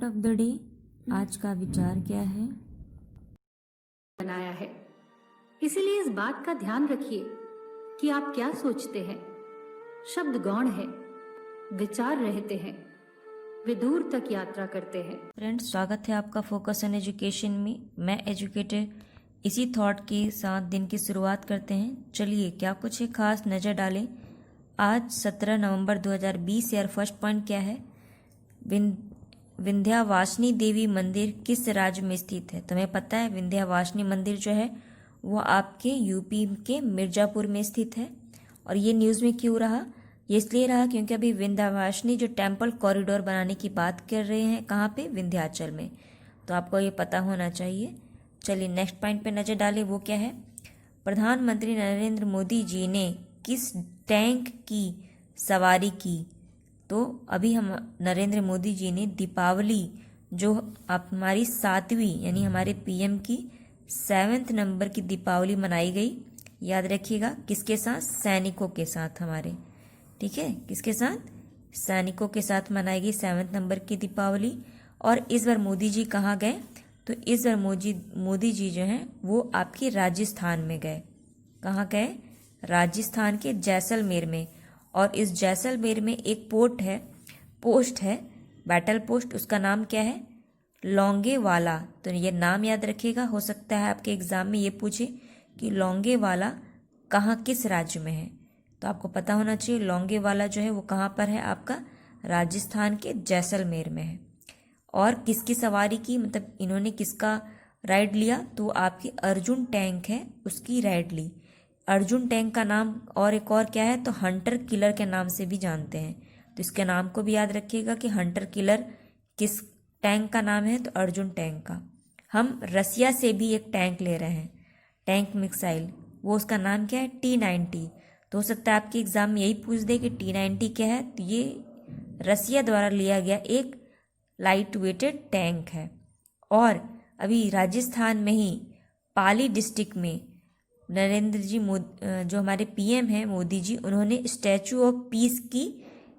Of the day आज का विचार क्या है? बनाया है। इसीलिए इस बात का ध्यान रखिए कि आप क्या सोचते हैं। शब्द गौण है, विचार रहते हैं, वे दूर तक यात्रा करते हैं। फ्रेंड्स, स्वागत है आपका फोकस ऑन एजुकेशन में। मैं एजुकेटर इसी थॉट के साथ दिन की शुरुआत करते हैं। चलिए क्या कुछ एक खास नज़र डालें। आज 17 नवंबर 2020 है और फर्स्ट पॉइंट क्या है? विंध्यावासिनी देवी मंदिर किस राज्य में स्थित है? तुम्हें पता है विंध्यावासिनी मंदिर जो है वो आपके यूपी के मिर्जापुर में स्थित है। और ये न्यूज़ में क्यों रहा? ये इसलिए रहा क्योंकि अभी विंध्यावासिनी जो टेम्पल कॉरिडोर बनाने की बात कर रहे हैं, कहाँ पे? विंध्याचल में। तो आपको ये पता होना चाहिए। चलिए नेक्स्ट पॉइंट पे नज़र डालें, वो क्या है? प्रधानमंत्री नरेंद्र मोदी जी ने किस टैंक की सवारी की? तो अभी हम नरेंद्र मोदी जी ने दीपावली जो आप हमारी 7वीं यानी हमारे पीएम की 7वें नंबर की दीपावली मनाई गई। याद रखिएगा किसके साथ? सैनिकों के साथ हमारे। ठीक है, किसके साथ? सैनिकों के साथ मनाई गई 7वें नंबर की दीपावली। और इस बार मोदी जी कहाँ गए? तो इस बार मोदी जी जो हैं वो आपके राजस्थान में गए। कहाँ गए? राजस्थान के जैसलमेर में। और इस जैसलमेर में एक पोस्ट है, बैटल पोस्ट। उसका नाम क्या है? लोंगेवाला। तो ये नाम याद रखिएगा। हो सकता है आपके एग्जाम में ये पूछे कि लोंगेवाला कहाँ, किस राज्य में है। तो आपको पता होना चाहिए लोंगेवाला जो है वो कहाँ पर है? आपका राजस्थान के जैसलमेर में है। और किसकी सवारी की, मतलब इन्होंने किसका राइड लिया? तो आपकी अर्जुन टैंक है उसकी राइड ली। अर्जुन टैंक का नाम और एक और क्या है? तो हंटर किलर के नाम से भी जानते हैं। तो इसके नाम को भी याद रखिएगा कि हंटर किलर किस टैंक का नाम है? तो अर्जुन टैंक का। हम रसिया से भी एक टैंक ले रहे हैं, टैंक मिसाइल। वो उसका नाम क्या है? T-90। तो हो सकता है आपके एग्जाम में यही पूछ दे कि T-90 क्या है। तो ये रसिया द्वारा लिया गया एक लाइट वेटेड टैंक है। और अभी राजस्थान में ही पाली डिस्ट्रिक्ट में नरेंद्र जी जो हमारे पीएम हैं मोदी जी, उन्होंने स्टैचू ऑफ पीस की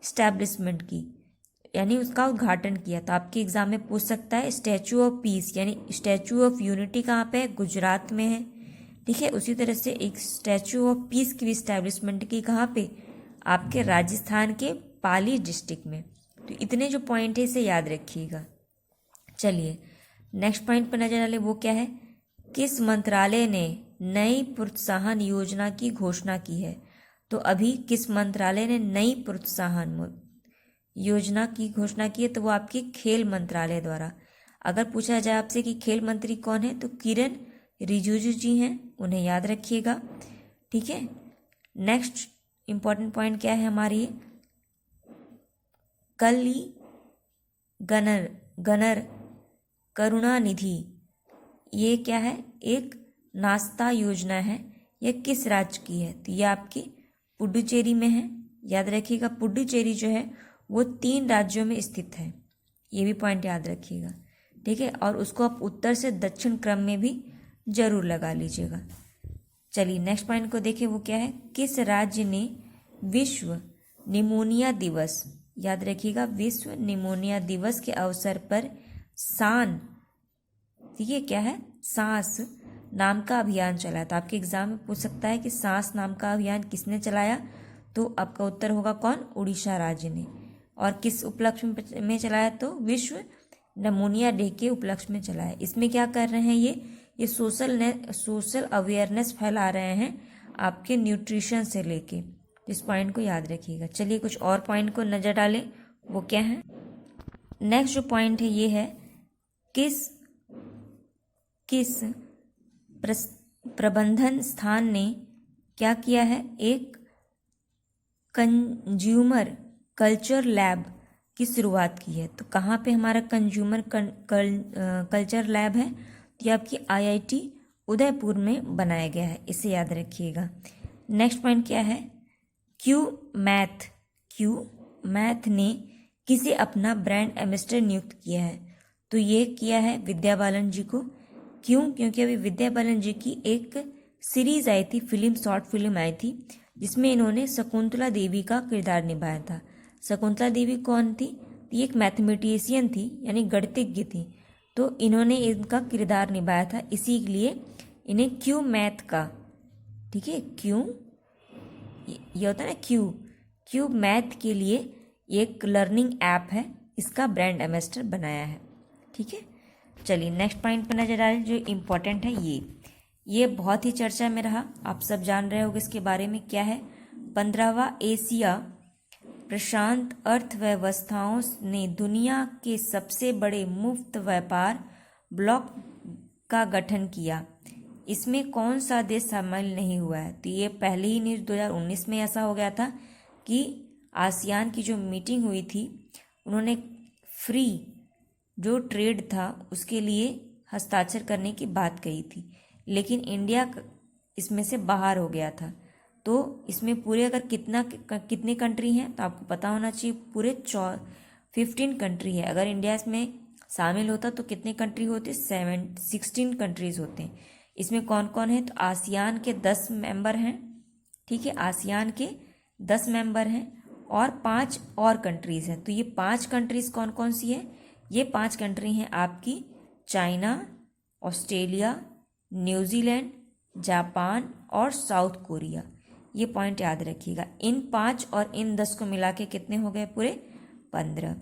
इस्टेब्लिशमेंट की, यानी उसका उद्घाटन किया। तो आपके एग्जाम में पूछ सकता है स्टैचू ऑफ पीस यानी स्टैचू ऑफ यूनिटी कहाँ पे है? गुजरात में है। ठीक है, उसी तरह से एक स्टैचू ऑफ पीस की भी इस्टेब्लिशमेंट की कहाँ पे? आपके राजस्थान के पाली डिस्ट्रिक्ट में। तो इतने जो पॉइंट है इसे याद रखिएगा। चलिए नेक्स्ट पॉइंट पर नजर डालें, वो क्या है? किस मंत्रालय ने नई प्रोत्साहन योजना की घोषणा की है? तो अभी किस मंत्रालय ने नई प्रोत्साहन योजना की घोषणा की है? तो वो आपके खेल मंत्रालय द्वारा। अगर पूछा जाए आपसे कि खेल मंत्री कौन है, तो किरण रिजिजू जी हैं, उन्हें याद रखिएगा। ठीक है, नेक्स्ट इंपॉर्टेंट पॉइंट क्या है हमारी? गनर करुणानिधि, ये क्या है? एक नाश्ता योजना है। यह किस राज्य की है? तो यह आपकी पुडुचेरी में है। याद रखिएगा पुडुचेरी जो है वो 3 राज्यों में स्थित है। ये भी पॉइंट याद रखिएगा। ठीक है, और उसको आप उत्तर से दक्षिण क्रम में भी जरूर लगा लीजिएगा। चलिए नेक्स्ट पॉइंट को देखें, वो क्या है? किस राज्य ने विश्व निमोनिया दिवस, याद रखिएगा विश्व निमोनिया दिवस के अवसर पर सान, ठीक है क्या है? सांस नाम का अभियान चलाया। तो आपके एग्जाम में पूछ सकता है कि सांस नाम का अभियान किसने चलाया? तो आपका उत्तर होगा कौन? उड़ीसा राज्य ने। और किस उपलक्ष्य में चलाया? तो विश्व निमोनिया डे के उपलक्ष्य में चलाया। इसमें क्या कर रहे हैं? ये सोशल अवेयरनेस फैला रहे हैं आपके न्यूट्रिशन से लेके। इस पॉइंट को याद रखिएगा। चलिए कुछ और पॉइंट को नजर डालें, वो क्या है? नेक्स्ट जो पॉइंट है ये है, किस प्रबंधन स्थान ने क्या किया है? एक कंज्यूमर कल्चर लैब की शुरुआत की है। तो कहाँ पे हमारा कंज्यूमर कल्चर लैब है? तो ये आपकी IIT उदयपुर में बनाया गया है, इसे याद रखिएगा। नेक्स्ट पॉइंट क्या है? क्यू मैथ ने किसे अपना ब्रांड एम्बेसडर नियुक्त किया है? तो ये किया है विद्या बालन जी को। क्यों? क्योंकि अभी विद्या बालन जी की एक सीरीज आई थी, शॉर्ट फिल्म आई थी, जिसमें इन्होंने शकुंतला देवी का किरदार निभाया था। शकुंतला देवी कौन थी? तो ये एक मैथमेटिशियन थी, यानी गणितज्ञ थी। तो इन्होंने इनका किरदार निभाया था, इसी के लिए इन्हें क्यू मैथ का, ठीक है, क्यू, ये होता है ना क्यू मैथ के लिए एक लर्निंग ऐप है, इसका ब्रांड एम्बेसडर बनाया है। ठीक है, चलिए नेक्स्ट पॉइंट पर नजर डालें जो इम्पोर्टेंट है। ये बहुत ही चर्चा में रहा, आप सब जान रहे होंगे इसके बारे में। क्या है? 15वां एशिया प्रशांत अर्थव्यवस्थाओं ने दुनिया के सबसे बड़े मुफ्त व्यापार ब्लॉक का गठन किया। इसमें कौन सा देश शामिल नहीं हुआ है? तो ये पहले ही न्यूज़ 2019 में ऐसा हो गया था कि आसियान की जो मीटिंग हुई थी, उन्होंने फ्री जो ट्रेड था उसके लिए हस्ताक्षर करने की बात कही थी, लेकिन इंडिया इसमें से बाहर हो गया था। तो इसमें पूरे अगर कितने कंट्री हैं तो आपको पता होना चाहिए, पूरे 15 कंट्री है। अगर इंडिया इसमें शामिल होता तो कितने कंट्री होते? 16 कंट्रीज होते हैं। इसमें कौन कौन है? तो आसियान के 10 मेंबर हैं, ठीक है, आसियान के 10 मेंबर हैं और 5 और कंट्रीज़ हैं। तो ये 5 कंट्रीज़ कौन कौन सी है? ये 5 कंट्री हैं आपकी चाइना, ऑस्ट्रेलिया, न्यूजीलैंड, जापान और साउथ कोरिया। ये पॉइंट याद रखिएगा। इन 5 और इन 10 को मिला के कितने हो गए? पूरे 15।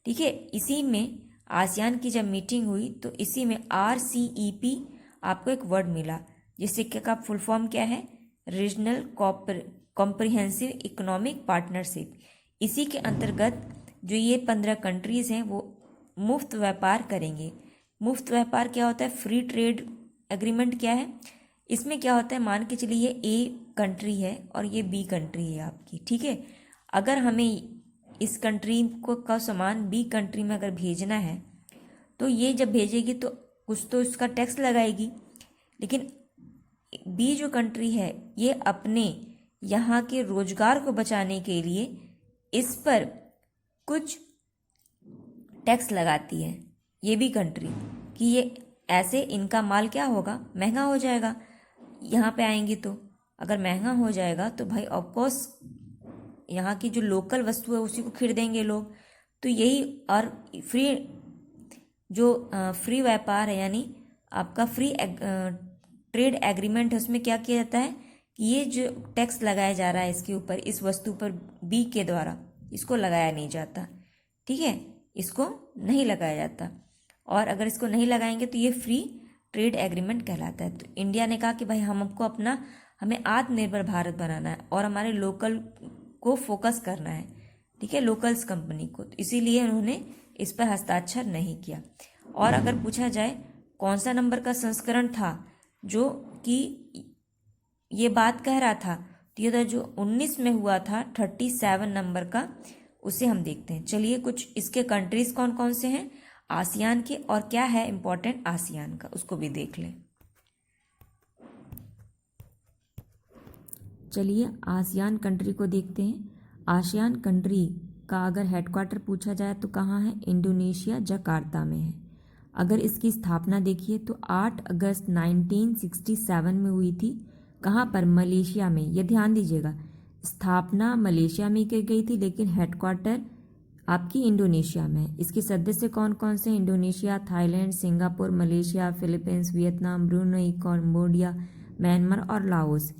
ठीक है, इसी में आसियान की जब मीटिंग हुई तो इसी में RCEP आपको एक वर्ड मिला, जिससे का फुल फॉर्म क्या है? Regional comprehensive economic partnership. इसी के अंतर्गत जो ये 15 कंट्रीज़ हैं वो मुफ्त व्यापार करेंगे। मुफ्त व्यापार क्या होता है? फ्री ट्रेड एग्रीमेंट क्या है? इसमें क्या होता है, मान के चलिए ये A कंट्री है और ये B कंट्री है आपकी, ठीक है। अगर हमें इस कंट्री को का सामान B कंट्री में अगर भेजना है तो ये जब भेजेगी तो कुछ तो इसका टैक्स लगाएगी, लेकिन B जो कंट्री है ये अपने यहाँ के रोजगार को बचाने के लिए इस पर कुछ टैक्स लगाती है, ये भी कंट्री, कि ये ऐसे इनका माल क्या होगा? महंगा हो जाएगा। यहाँ पे आएंगी तो अगर महंगा हो जाएगा तो भाई ऑफकोर्स यहाँ की जो लोकल वस्तु है उसी को खरीदेंगे लोग। तो यही, और फ्री व्यापार है, यानी आपका फ्री ट्रेड एग्रीमेंट है, उसमें क्या किया जाता है कि ये जो टैक्स लगाया जा रहा है इसके ऊपर, इस वस्तु पर B के द्वारा इसको लगाया नहीं जाता, ठीक है, इसको नहीं लगाया जाता। और अगर इसको नहीं लगाएंगे तो ये फ्री ट्रेड एग्रीमेंट कहलाता है। तो इंडिया ने कहा कि भाई हमें आत्मनिर्भर भारत बनाना है और हमारे लोकल को फोकस करना है, ठीक है, लोकल्स कंपनी को। तो इसीलिए उन्होंने इस पर हस्ताक्षर नहीं किया। और अगर पूछा जाए कौन सा नंबर का संस्करण था जो कि ये बात कह रहा था, तो ये था जो 19 में हुआ था, 37 नंबर का, उसे हम देखते हैं। चलिए कुछ इसके कंट्रीज कौन कौन से हैं आसियान के, और क्या है इंपॉर्टेंट आसियान का, उसको भी देख लें। चलिए आसियान कंट्री को देखते हैं। आसियान कंट्री का अगर हेडक्वार्टर पूछा जाए तो कहाँ है? इंडोनेशिया, जकार्ता में है। अगर इसकी स्थापना देखिए तो 8 अगस्त 1967 में हुई थी। कहाँ पर? मलेशिया में। ये ध्यान दीजिएगा, स्थापना मलेशिया में की गई थी लेकिन हेडक्वार्टर आपकी इंडोनेशिया में है। इसके सदस्य कौन कौन से? Indonesia, Thailand, Singapore, Malaysia, Philippines, Vietnam, Brunei, Cambodia, Myanmar और लाओस।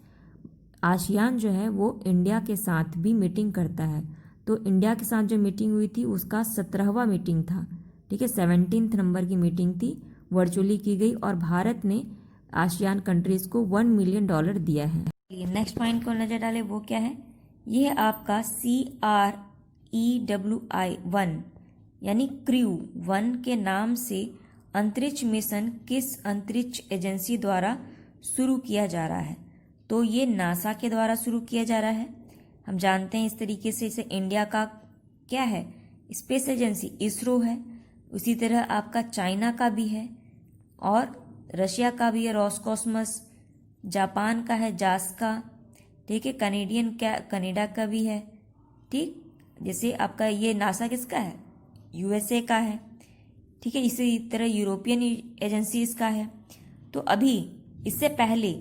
आसियान जो है वो इंडिया के साथ भी मीटिंग करता है। तो इंडिया के साथ जो मीटिंग हुई थी उसका 17वां मीटिंग था, ठीक है, 17th नंबर की मीटिंग थी, वर्चुअली की गई और भारत ने आसियान कंट्रीज को $1 मिलियन दिया है। नेक्स्ट पॉइंट को नजर डालें, वो क्या है? ये है आपका CREWI-1 यानी CREW-1 के नाम से अंतरिक्ष मिशन किस अंतरिक्ष एजेंसी द्वारा शुरू किया जा रहा है? तो ये नासा के द्वारा शुरू किया जा रहा है। हम जानते हैं इस तरीके से इसे इंडिया का क्या है? स्पेस एजेंसी इसरो है। उसी तरह आपका चाइना का भी है और रशिया का भी है रॉसकॉस्मस, जापान का है जास्का, ठीक है, कनाडा का भी है, ठीक, जैसे आपका ये नासा किसका है? USA का है, ठीक है, इसी तरह यूरोपियन एजेंसी इसका है। तो अभी इससे पहले,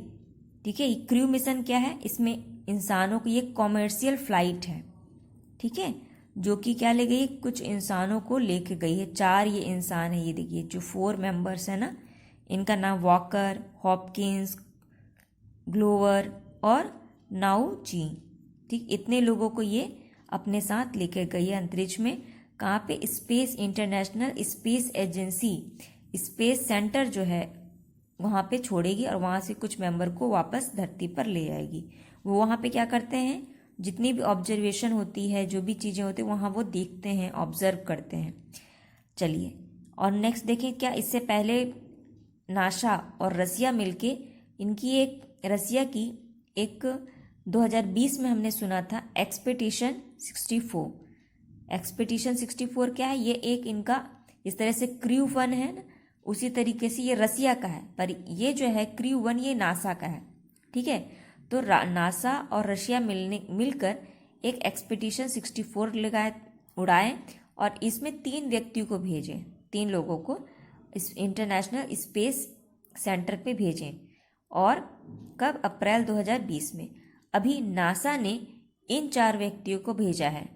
ठीक है, क्रू मिशन क्या है? इसमें इंसानों की एक कॉमर्शियल फ्लाइट है, ठीक है, जो कि क्या ले गई है, कुछ इंसानों को लेके गई है। 4 ये इंसान है, ये देखिए जो 4 मेंबर्स है ना, इनका नाम वॉकर, हॉपकिंस, ग्लोवर और नाउ जी, ठीक, इतने लोगों को ये अपने साथ लेकर गई है अंतरिक्ष में। कहाँ पे? Space international space agency space centre जो है वहाँ पे छोड़ेगी और वहाँ से कुछ मेंबर को वापस धरती पर ले आएगी। वो वहाँ पे क्या करते हैं, जितनी भी ऑब्जर्वेशन होती है, जो भी चीज़ें होती हैं वहाँ वो देखते हैं, ऑब्जर्व करते हैं। चलिए और नेक्स्ट देखें, क्या इससे पहले नासा और रसिया मिलके इनकी एक रसिया की एक 2020 में हमने सुना था एक्सपेडिशन 64। एक्सपेडिशन 64 क्या है? ये एक इनका इस तरह से क्रू 1 है ना, उसी तरीके से ये रसिया का है, पर ये जो है क्रू 1 ये नासा का है। ठीक है, तो नासा और रशिया मिलकर एक एक्सपेडिशन 64 लगाए, उड़ाए और इसमें 3 व्यक्तियों को भेजें, 3 लोगों को इस इंटरनेशनल स्पेस सेंटर पे भेजें। और कब? अप्रैल 2020 में। अभी नासा ने इन 4 व्यक्तियों को भेजा है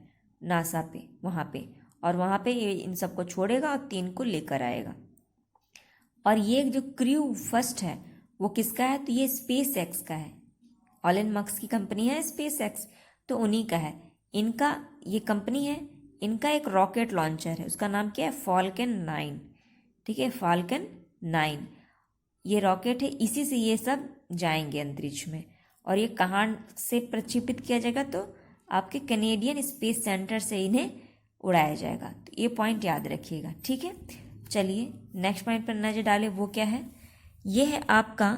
नासा पे, वहाँ पे, और वहाँ पे ये इन सबको छोड़ेगा और 3 को लेकर आएगा। और ये जो क्रू फर्स्ट है वो किसका है? तो ये स्पेस एक्स का है। एलन मस्क की कंपनी है स्पेस एक्स, तो उन्हीं का है। इनका ये कंपनी है, इनका एक रॉकेट लॉन्चर है, उसका नाम क्या है? फॉल्कन 9। ठीक है, फॉल्कन 9 ये रॉकेट है, इसी से ये सब जाएंगे अंतरिक्ष में। और ये कहाँ से प्रक्षेपित किया जाएगा? तो आपके कैनेडियन स्पेस सेंटर से इन्हें उड़ाया जाएगा। तो ये पॉइंट याद रखिएगा। ठीक है, चलिए नेक्स्ट पॉइंट पर नजर डालें। वो क्या है? ये है आपका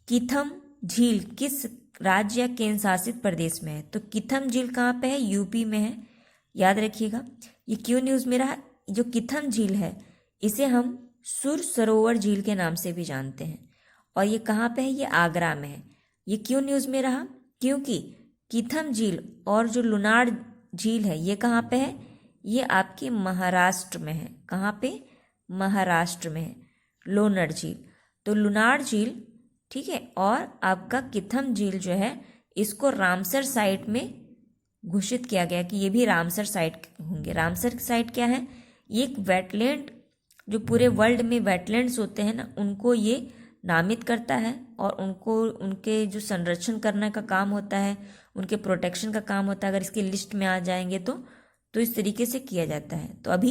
किथम झील किस राज्य या केंद्र शासित प्रदेश में है? तो किथम झील कहाँ पे है? यूपी में है, याद रखिएगा। ये क्यों न्यूज़ में रहा? जो किथम झील है इसे हम सुर सरोवर झील के नाम से भी जानते हैं, और ये कहाँ पे है? ये आगरा में है। ये क्यों न्यूज़ में रहा? क्योंकि किथम झील और जो लुनार झील है ये कहाँ पे है? ये आपके महाराष्ट्र में है। कहाँ पे? महाराष्ट्र में है लोनार झील। तो लुनार झील, ठीक है, और आपका किथम झील जो है इसको रामसर साइट में घोषित किया गया कि ये भी रामसर साइट होंगे। रामसर साइट क्या है? ये एक वेटलैंड, जो पूरे वर्ल्ड में वेटलैंड्स होते हैं ना, उनको ये नामित करता है और उनको उनके जो संरक्षण करने का काम होता है, उनके प्रोटेक्शन का काम होता है। अगर इसकी लिस्ट में आ जाएंगे तो इस तरीके से किया जाता है। तो अभी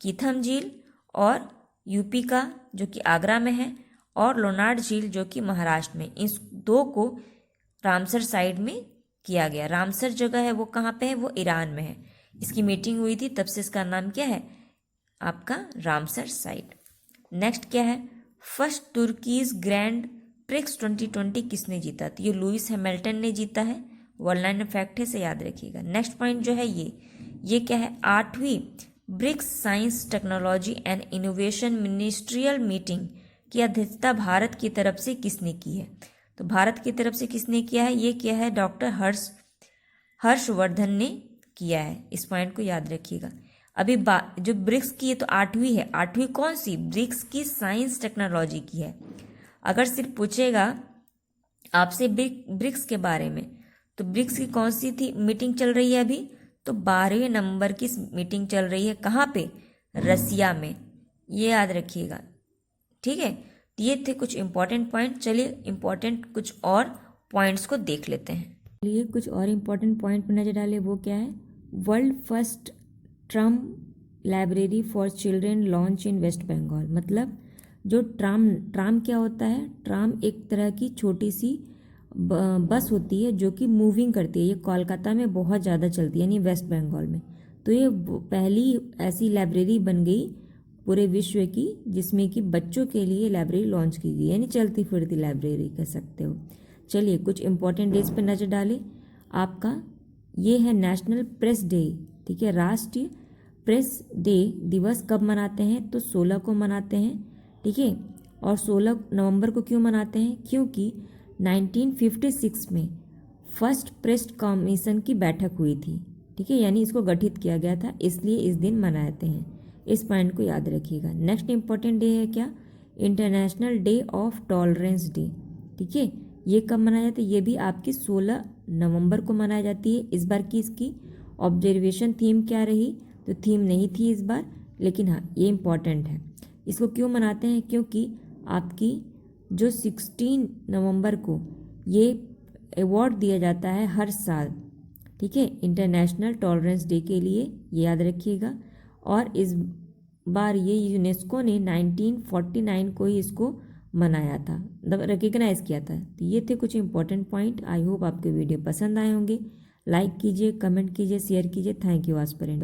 किथम झील और यूपी का जो कि आगरा में है, और लोनार झील जो कि महाराष्ट्र में, इस 2 को रामसर साइट में किया गया। रामसर जगह है वो कहाँ पे है? वो ईरान में है। इसकी मीटिंग हुई थी, तब से इसका नाम क्या है? आपका रामसर साइट। नेक्स्ट क्या है? फर्स्ट तुर्कीज ग्रैंड प्रिक्स 2020 किसने जीता? तो ये लुइस हैमिल्टन ने जीता है। वर्ल्ड लाइन फैक्ट है, से याद रखिएगा। नेक्स्ट पॉइंट जो है ये क्या है? 8वीं BRICS science technology and innovation ministerial meeting की अध्यक्षता भारत की तरफ से किसने की है? तो भारत की तरफ से किसने किया है? ये किया है डॉक्टर हर्षवर्धन ने किया है। इस पॉइंट को याद रखिएगा। अभी जो ब्रिक्स की है तो 8वीं है। 8वीं कौन सी? ब्रिक्स की साइंस टेक्नोलॉजी की है। अगर सिर्फ पूछेगा आपसे ब्रिक्स के बारे में, तो ब्रिक्स की कौन सी थी मीटिंग चल रही है अभी? तो 12वें नंबर की मीटिंग चल रही है। कहाँ पे? रसिया में। ये याद रखिएगा। ठीक है, तो ये थे कुछ इंपॉर्टेंट पॉइंट। चलिए इंपॉर्टेंट कुछ और पॉइंट्स को देख लेते हैं। चलिए कुछ और इंपॉर्टेंट पॉइंट पर नजर डालें। वो क्या है? World first tram library for children launch in West Bengal. मतलब जो ट्राम क्या होता है? ट्राम एक तरह की छोटी सी बस होती है जो कि मूविंग करती है। ये कोलकाता में बहुत ज़्यादा चलती है, यानी वेस्ट बंगाल में। तो ये पहली ऐसी लाइब्रेरी बन गई पूरे विश्व की जिसमें कि बच्चों के लिए लाइब्रेरी लॉन्च की गई, यानी चलती फिरती लाइब्रेरी कह सकते हो। चलिए कुछ इंपॉर्टेंट डेज पर नज़र डालें। आपका ये है नेशनल प्रेस डे। ठीक है, राष्ट्रीय प्रेस डे दिवस कब मनाते हैं? तो 16 को मनाते हैं। ठीक है, और 16 नवंबर को क्यों मनाते हैं? क्योंकि 1956 में फर्स्ट प्रेस कमीशन की बैठक हुई थी। ठीक है, यानी इसको गठित किया गया था, इसलिए इस दिन मनाते हैं। इस पॉइंट को याद रखिएगा। नेक्स्ट इंपॉर्टेंट डे है क्या? International day of tolerance day. ठीक है, ये कब मनाया जाता है? ये भी आपकी 16 नवंबर को मनाई जाती है। इस बार की इसकी ऑब्जर्वेशन थीम क्या रही? तो थीम नहीं थी इस बार, लेकिन हाँ ये इम्पॉर्टेंट है। इसको क्यों मनाते हैं? क्योंकि आपकी जो 16 नवंबर को ये अवार्ड दिया जाता है हर साल, ठीक है, इंटरनेशनल टॉलरेंस डे के लिए, ये याद रखिएगा। और इस बार ये यूनेस्को ने 1949 को ही इसको मनाया था, मतलब रिकग्नाइज किया था। तो ये थे कुछ इंपॉर्टेंट पॉइंट। आई होप आपके वीडियो पसंद आए होंगे। लाइक कीजिए, कमेंट कीजिए, शेयर कीजिए। Thank you आस्पिरेंट।